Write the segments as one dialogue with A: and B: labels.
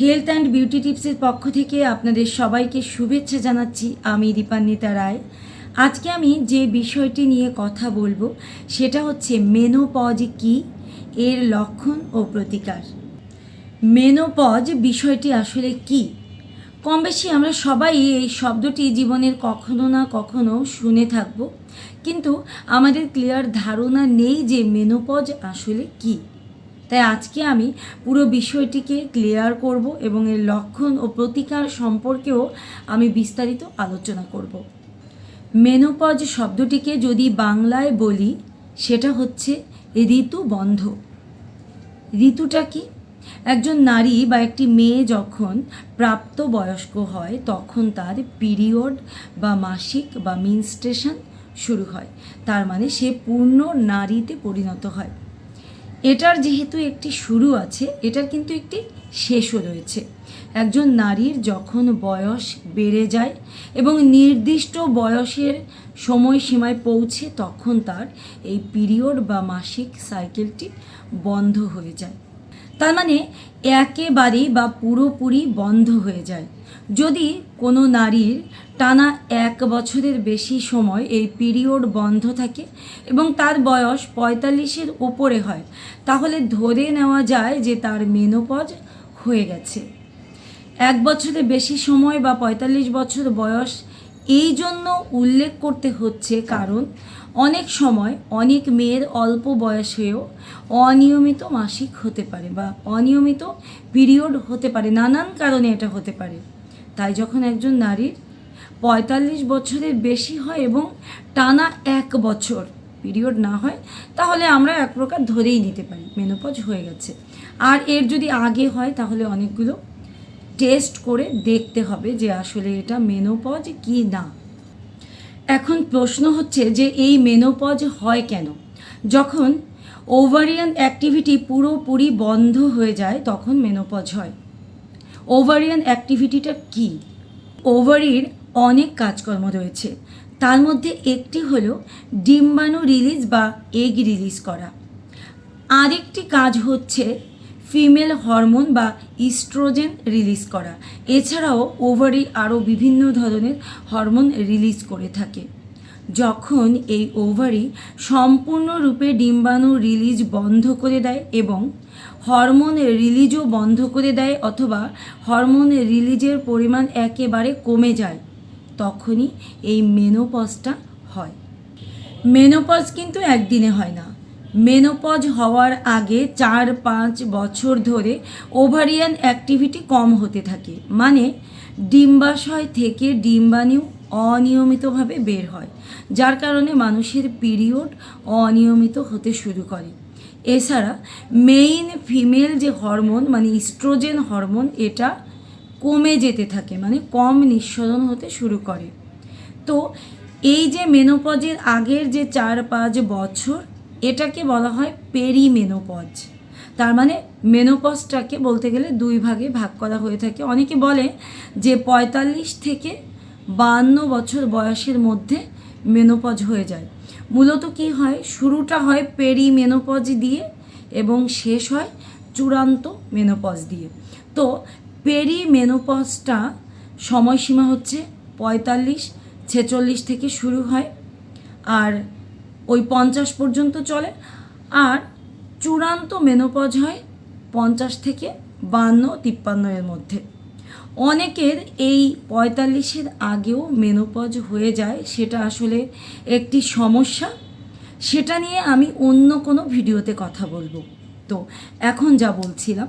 A: Health and beauty টিপসের পক্ষ থেকে আপনাদের সবাইকে শুভেচ্ছা জানাচ্ছি। আমি দীপান্বিতা রায়। আজকে আমি যে বিষয়টি নিয়ে কথা বলবো সেটা হচ্ছে মেনোপজ কি, এর লক্ষণ ও প্রতিকার। মেনোপজ বিষয়টি আসলে কি? কম বেশি আমরা সবাই এই শব্দটি জীবনের কখনো না কখনো শুনে থাকব, কিন্তু আমাদের ক্লিয়ার ধারণা নেই যে মেনোপজ আসলে কি। তাই আজকে আমি পুরো বিষয়টিকে ক্লিয়ার করব এবং এর লক্ষণ ও প্রতিকার সম্পর্কেও আমি বিস্তারিত আলোচনা করব। মেনোপজ শব্দটিকে যদি বাংলায় বলি সেটা হচ্ছে ঋতু বন্ধ। ঋতুটা কি? একজন নারী বা একটি মেয়ে যখন প্রাপ্তবয়স্ক হয় তখন তার পিরিয়ড বা মাসিক বা মেনস্ট্রুয়েশন শুরু হয়। তার মানে সে পূর্ণ নারীতে পরিণত হয়। এটার যেহেতু একটি শুরু আছে, এটার কিন্তু একটি শেষও রয়েছে। একজন নারীর যখন বয়স বেড়ে যায় এবং নির্দিষ্ট বয়সের সময়সীমায় পৌঁছে তখন তার এই পিরিয়ড বা মাসিক সাইকেলটি বন্ধ হয়ে যায়। তার মানে একেবারেই বা পুরোপুরি বন্ধ হয়ে যায়। যদি কোনো নারীর টানা 1 বছরের বেশি সময় এই পিরিয়ড বন্ধ থাকে এবং তার বয়স 45-এর উপরে হয়, তাহলে ধরে নেওয়া যায় যে তার মেনোপজ হয়ে গেছে। 1 বছরের বেশি সময় বা 45 বছর বয়স এই জন্য উল্লেখ করতে হচ্ছে কারণ অনেক সময় অনেক মেয়ের অল্প বয়সেও অনিয়মিত মাসিক হতে পারে বা অনিয়মিত পিরিয়ড হতে পারে, নানান কারণে এটা হতে পারে। তাই যখন একজন নারীর 45 বছরের বেশি হয় এবং টানা 1 বছর পিরিয়ড না হয়, তাহলে আমরা এক প্রকার ধরেই নিতে পারি মেনোপজ হয়ে গেছে। আর এর যদি আগে হয় তাহলে অনেকগুলো টেস্ট করে দেখতে হবে যে আসলে এটা মেনোপজ কি না। এখন প্রশ্ন হচ্ছে যে এই মেনোপজ হয় কেন? যখন ওভারিয়ান অ্যাক্টিভিটি পুরোপুরি বন্ধ হয়ে যায় তখন মেনোপজ হয়। ওভারিয়ান অ্যাক্টিভিটিটা কি? ওভারির অনেক কাজকর্ম রয়েছে, তার মধ্যে একটি হলো ডিম্বাণু রিলিজ বা এগ রিলিজ করা। আরেকটি কাজ হচ্ছে ফিমেল হরমোন বা ইস্ট্রোজেন রিলিজ করা। এছাড়াও ওভারি আরও বিভিন্ন ধরনের হরমোন রিলিজ করে থাকে। যখন এই ওভারি সম্পূর্ণরূপে ডিম্বাণু রিলিজ বন্ধ করে দেয় এবং হরমোন রিলিজও বন্ধ করে দেয় অথবা হরমোন রিলিজের পরিমাণ একেবারে কমে যায়, তখনই এই মেনোপজটা হয়। মেনোপজ কিন্তু একদিনে হয় না। মেনোপজ হওয়ার আগে 4-5 বছর ধরে ওভারিয়ান অ্যাক্টিভিটি কম হতে থাকে, মানে ডিম্বাশয় থেকে ডিম্বাণু অনিয়মিতভাবে বের হয়, যার কারণে মানুষের পিরিয়ড অনিয়মিত হতে শুরু করে। এছাড়া মেইন ফিমেল যে হরমোন মানে ইস্ট্রোজেন হরমোন, এটা কমে যেতে থাকে, মানে কম নিঃসরণ হতে শুরু করে। তো এই যে মেনোপজের আগের যে 4-5 বছর, এটাকে বলা হয় পেরিমেনোপজ। তার মানে মেনোপজটাকে বলতে গেলে 2 ভাগে ভাগ করা হয়ে থাকে। অনেকে বলে যে 45 থেকে 52 বছর বয়সের মধ্যে মেনোপজ হয়ে যায়। মূলত কি হয়, শুরুটা হয় পেরিমেনোপজ দিয়ে এবং শেষ হয় চূড়ান্ত মেনোপজ দিয়ে। তো পেরিমেনোপজটা সময়সীমা হচ্ছে 45-46 থেকে শুরু হয় আর ওই 50 পর্যন্ত চলে। আর চূড়ান্ত মেনোপজ হয় 50 থেকে 52-53 এর মধ্যে। অনেকের এই 45-এর আগেও মেনোপজ হয়ে যায়, সেটা আসলে একটি সমস্যা, সেটা নিয়ে আমি অন্য কোনো ভিডিওতে কথা বলবো। তো এখন যা বলছিলাম,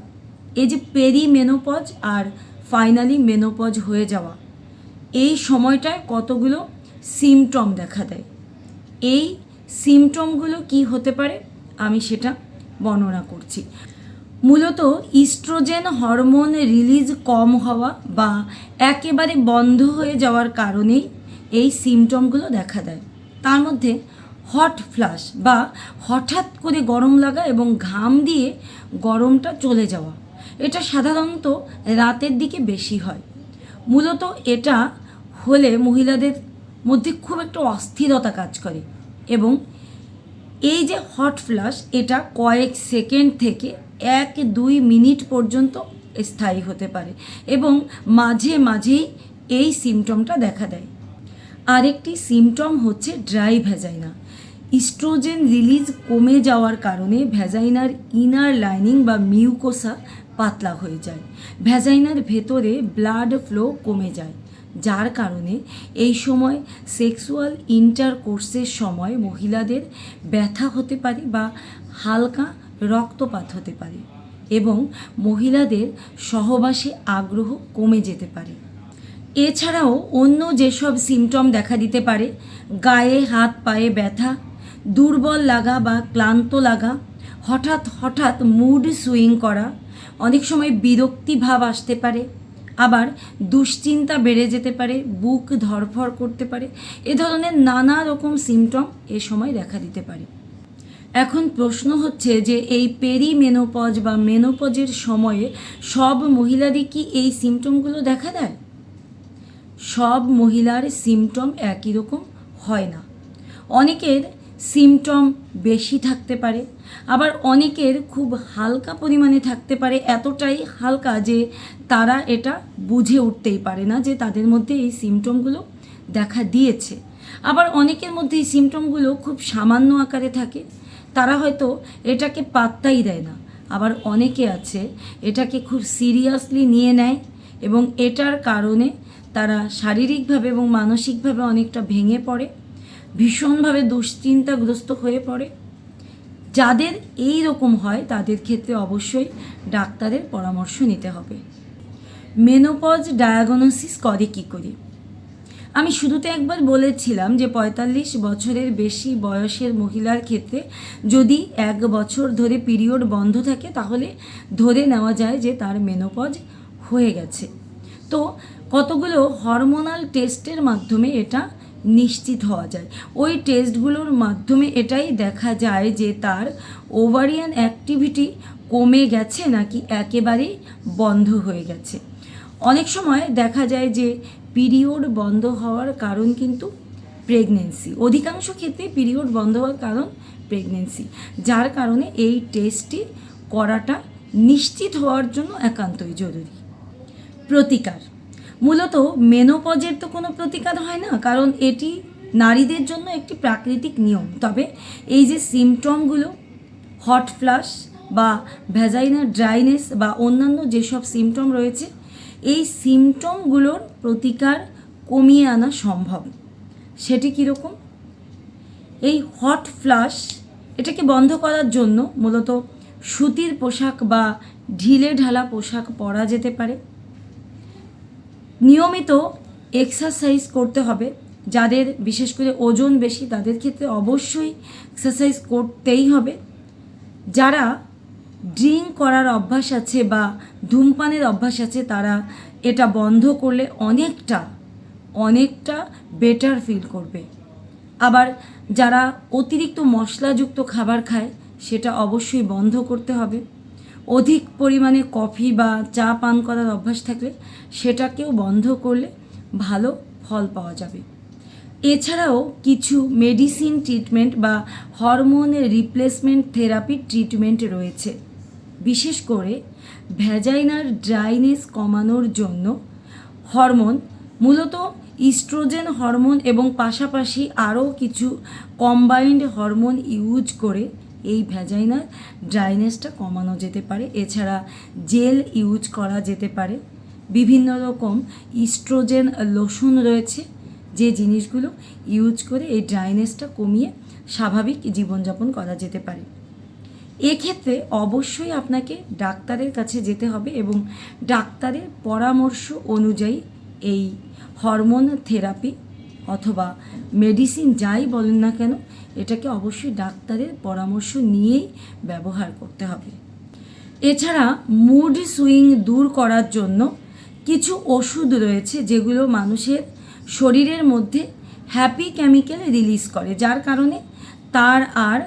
A: এই যে পেরিমেনোপজ আর ফাইনালি মেনোপজ হয়ে যাওয়া, এই সময়টায় কতগুলো সিমটম দেখা দেয়। এই সিমটমগুলো কি হতে পারে আমি সেটা বর্ণনা করছি। মূলত ইস্ট্রোজেন হরমোন রিলিজ কম হওয়া বা একেবারে বন্ধ হয়ে যাওয়ার কারণেই এই সিমটমগুলো দেখা দেয়। তার মধ্যে হট ফ্লাশ বা হঠাৎ করে গরম লাগা এবং ঘাম দিয়ে গরমটা চলে যাওয়া, এটা সাধারণত রাতের দিকে বেশি হয়। মূলত এটা হলে মহিলাদের মধ্যে খুব একটা অস্থিরতা কাজ করে এবং এই যে হট ফ্লাশ, এটা কয়েক সেকেন্ড থেকে 1-2 মিনিট পর্যন্ত স্থায়ী হতে পারে এবং মাঝে মাঝেই এই সিমটমটা দেখা দেয়। আরেকটি সিমটম হচ্ছে ড্রাই ভ্যাজাইনা। ইস্ট্রোজেন রিলিজ কমে যাওয়ার কারণে ভ্যাজাইনার ইনার লাইনিং বা মিউকোসা পাতলা হয়ে যায়, ভ্যাজাইনার ভেতরে ব্লাড ফ্লো কমে যায়, যার কারণে এই সময় সেক্সুয়াল ইন্টারকোর্সের সময় মহিলাদের ব্যথা হতে পারে বা হালকা রক্তপাত হতে পারে এবং মহিলাদের সহবাসে আগ্রহ কমে যেতে পারে। এছাড়াও অন্য যেসব সিমটম দেখা দিতে পারে, গায়ে হাত পায়ে ব্যথা, দুর্বল লাগা বা ক্লান্ত লাগা, হঠাৎ হঠাৎ মুড সুইং করা, অনেক সময় বিরক্তি ভাব আসতে পারে, আবার দুশ্চিন্তা বেড়ে যেতে পারে, বুক ধড়ফড় করতে পারে, এ ধরনের নানা রকম সিমটম এ সময় দেখা দিতে পারে। এখন প্রশ্ন হচ্ছে যে এই পেরিমেনোপজ বা মেনোপজের সময়ে সব মহিলারই কি এই সিমটমগুলো দেখা দেয়? সব মহিলার সিমটম একই রকম হয় না। অনেকের সিমটম বেশি থাকতে পারে, আবার অনেকের খুব হালকা পরিমাণে থাকতে পারে, এতটাই হালকা যে তারা এটা বুঝে উঠতেই পারে না যে তাদের মধ্যে এই সিমটমগুলো দেখা দিয়েছে। আবার অনেকের মধ্যে এই সিমটমগুলো খুব সামান্য আকারে থাকে, তারা হয়তো এটাকে পাত্তাই দেয় না। আবার অনেকে আছে এটাকে খুব সিরিয়াসলি নিয়ে নেয় এবং এটার কারণে তারা শারীরিকভাবে এবং মানসিকভাবে অনেকটা ভেঙে পড়ে, ভীষণভাবে দুশ্চিন্তাগ্রস্ত হয়ে পড়ে। যাদের এই রকম হয় তাদের ক্ষেত্রে অবশ্যই ডাক্তারের পরামর্শ নিতে হবে। মেনোপজ ডায়াগনোসিস করে কী করে? আমি শুরুতে একবার বলেছিলাম যে ৪৫ বছরের বেশি বয়সের মহিলার ক্ষেত্রে যদি 1 বছর ধরে পিরিয়ড বন্ধ থাকে তাহলে ধরে নেওয়া যায় যে তার মেনোপজ হয়ে গেছে। তো কতগুলো হরমোনাল টেস্টের মাধ্যমে এটা নিশ্চিত হওয়া যায়। ওই টেস্টগুলোর মাধ্যমে এটাই দেখা যায় যে তার ওভারিয়ান অ্যাক্টিভিটি কমে গেছে নাকি একেবারেই বন্ধ হয়ে গেছে। অনেক সময় দেখা যায় যে পিরিয়ড বন্ধ হওয়ার কারণ কিন্তু প্রেগনেন্সি, অধিকাংশ ক্ষেত্রে পিরিয়ড বন্ধ হওয়ার কারণ প্রেগনেন্সি, যার কারণে এই টেস্টটি করাটা নিশ্চিত হওয়ার জন্য একান্তই জরুরি। প্রতিকার, মূলত মেনোপজের তো কোনো প্রতিকার হয় না, কারণ এটি নারীদের জন্য একটি প্রাকৃতিক নিয়ম। তবে এই যে সিমটমগুলো, হট ফ্লাশ বা ভ্যাজাইনার ড্রাইনেস বা অন্যান্য যেসব সিমটম রয়েছে, এই সিমটমগুলোর প্রতিকার কমিয়ে আনা সম্ভব। সেটি কীরকম? এই হট ফ্লাশ এটাকে বন্ধ করার জন্য মূলত সুতির পোশাক বা ঢিলে ঢালা পোশাক পরা যেতে পারে। নিয়মিত এক্সারসাইজ করতে হবে। যাদের বিশেষ করে ওজন বেশি তাদের ক্ষেত্রে অবশ্যই এক্সারসাইজ করতেই হবে। যারা ড্রিঙ্ক করার অভ্যাস আছে বা ধূমপানের অভ্যাস আছে তারা এটা বন্ধ করলে অনেকটা বেটার ফিল করবে। আবার যারা অতিরিক্ত মশলাযুক্ত খাবার খায় সেটা অবশ্যই বন্ধ করতে হবে। অধিক পরিমাণে কফি বা চা পান করার অভ্যাস থাকলে সেটাকেও বন্ধ করলে ভালো ফল পাওয়া যাবে। এছাড়াও কিছু মেডিসিন ট্রিটমেন্ট বা হরমোন রিপ্লেসমেন্ট থেরাপি ট্রিটমেন্ট রয়েছে। বিশেষ করে ভ্যাজাইনার ড্রাইনেস কমানোর জন্য হরমোন, মূলত ইস্ট্রোজেন হরমোন এবং পাশাপাশি আরও কিছু কম্বাইন্ড হরমোন ইউজ করে এই ভ্যাজাইনার ড্রাইনেসটা কমানো যেতে পারে। এছাড়া জেল ইউজ করা যেতে পারে। বিভিন্ন রকম ইস্ট্রোজেন লোশন রয়েছে যে জিনিসগুলো ইউজ করে এই ড্রাইনেসটা কমিয়ে স্বাভাবিক জীবনযাপন করা যেতে পারে। এক্ষেত্রে অবশ্যই আপনাকে ডাক্তারের কাছে যেতে হবে এবং ডাক্তারের পরামর্শ অনুযায়ী এই হরমোন থেরাপি অথবা মেডিসিন যাই বলেন না কেন এটাকে অবশ্যই ডাক্তারের পরামর্শ নিয়েই ব্যবহার করতে হবে। এছাড়া মুড সুইং দূর করার জন্য কিছু ওষুধ রয়েছে যেগুলো মানুষের শরীরের মধ্যে হ্যাপি কেমিক্যাল রিলিজ করে, যার কারণে তার আর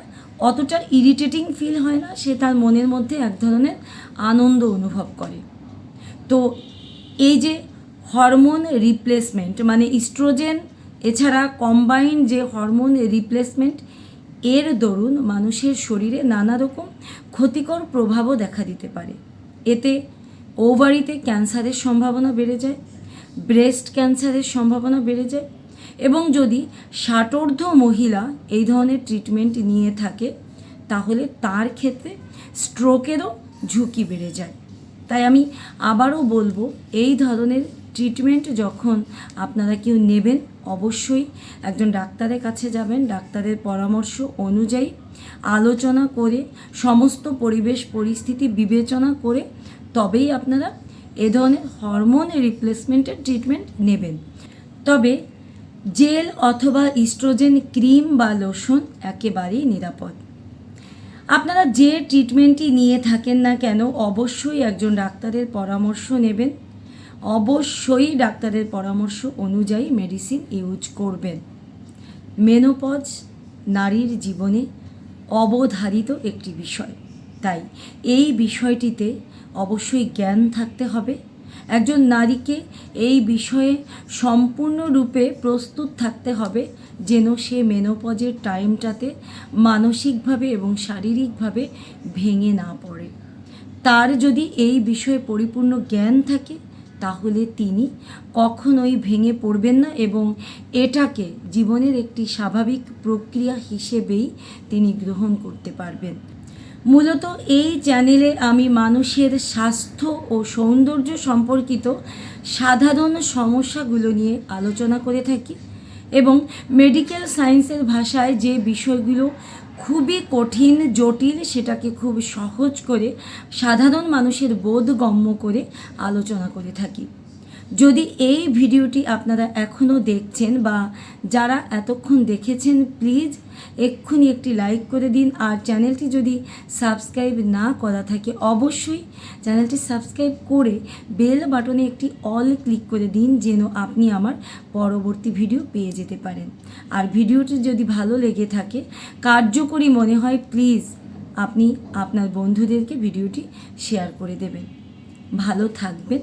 A: অতটা ইরিটেটিং ফিল হয় না, সে তার মনের মধ্যে এক ধরনের আনন্দ অনুভব করে। তো এই যে হরমোন রিপ্লেসমেন্ট মানে ইস্ট্রোজেন এছাড়া কম্বাইন্ড যে হরমোন রিপ্লেসমেন্ট, এর দরুন মানুষের শরীরে নানা রকম ক্ষতিকর প্রভাবও দেখা দিতে পারে। এতে ওভারিতে ক্যান্সারের সম্ভাবনা বেড়ে যায়, ব্রেস্ট ক্যান্সারের সম্ভাবনা বেড়ে যায়, এবং যদি ষাটোর্ধ্ব মহিলা এই ধরনের ট্রিটমেন্ট নিয়ে থাকে তাহলে তার ক্ষেত্রে স্ট্রোকেরও ঝুঁকি বেড়ে যায়। তাই আমি আবারও বলবো, এই ধরনের ট্রিটমেন্ট যখন আপনারা কেউ নেবেন অবশ্যই একজন ডাক্তারের কাছে যাবেন, ডাক্তারের পরামর্শ অনুযায়ী আলোচনা করে সমস্ত পরিবেশ পরিস্থিতি বিবেচনা করে তবেই আপনারা এ ধরনের হরমোন রিপ্লেসমেন্টের ট্রিটমেন্ট নেবেন। তবে জেল অথবা ইস্ট্রোজেন ক্রিম বা লোশন একেবারেই নিরাপদ। আপনারা যে ট্রিটমেন্টই নিয়ে থাকেন না কেন অবশ্যই একজন ডাক্তারের পরামর্শ নেবেন, অবশ্যই ডাক্তারের পরামর্শ অনুযায়ী মেডিসিন ইউজ করবেন। মেনোপজ নারীর জীবনে অবধারিত একটি বিষয়, তাই এই বিষয়টিতে অবশ্যই জ্ঞান থাকতে হবে। একজন নারীকে এই বিষয়ে সম্পূর্ণরূপে প্রস্তুত থাকতে হবে যেন সে মেনোপজের টাইমটাতে মানসিকভাবে এবং শারীরিকভাবে ভেঙে না পড়ে। তার যদি এই বিষয়ে পরিপূর্ণ জ্ঞান থাকে তাহলে তিনি কখনোই ভেঙে পড়বেন না এবং এটাকে জীবনের একটি স্বাভাবিক প্রক্রিয়া হিসেবেই তিনি গ্রহণ করতে পারবেন। মূলত এই চ্যানেলে আমি মানুষের স্বাস্থ্য ও সৌন্দর্য সম্পর্কিত সাধারণ সমস্যাগুলো নিয়ে আলোচনা করে থাকি এবং মেডিকেল সায়েন্সের ভাষায় যে বিষয়গুলো খুবই কঠিন জটিল সেটাকে খুব সহজ করে সাধারণ মানুষের বোধগম্য করে আলোচনা করে থাকি। যদি এই ভিডিওটি আপনারা এখনও দেখছেন বা যারা এতক্ষণ দেখেছেন প্লিজ এক্ষুনি একটি লাইক করে দিন, আর চ্যানেলটি যদি সাবস্ক্রাইব না করা থাকে অবশ্যই চ্যানেলটি সাবস্ক্রাইব করে বেল বাটনে একটি অল ক্লিক করে দিন যেন আপনি আমার পরবর্তী ভিডিও পেয়ে যেতে পারেন। আর ভিডিওটি যদি ভালো লেগে থাকে, কার্যকরী মনে হয়, প্লিজ আপনি আপনার বন্ধুদেরকে ভিডিওটি শেয়ার করে দেবেন। ভালো থাকবেন।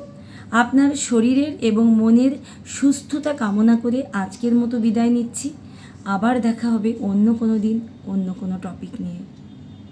A: আপনার শরীরের এবং মনের সুস্থতা কামনা করে আজকের মতো বিদায় নিচ্ছি। আবার দেখা হবে অন্য কোনো দিন অন্য কোনো টপিক নিয়ে।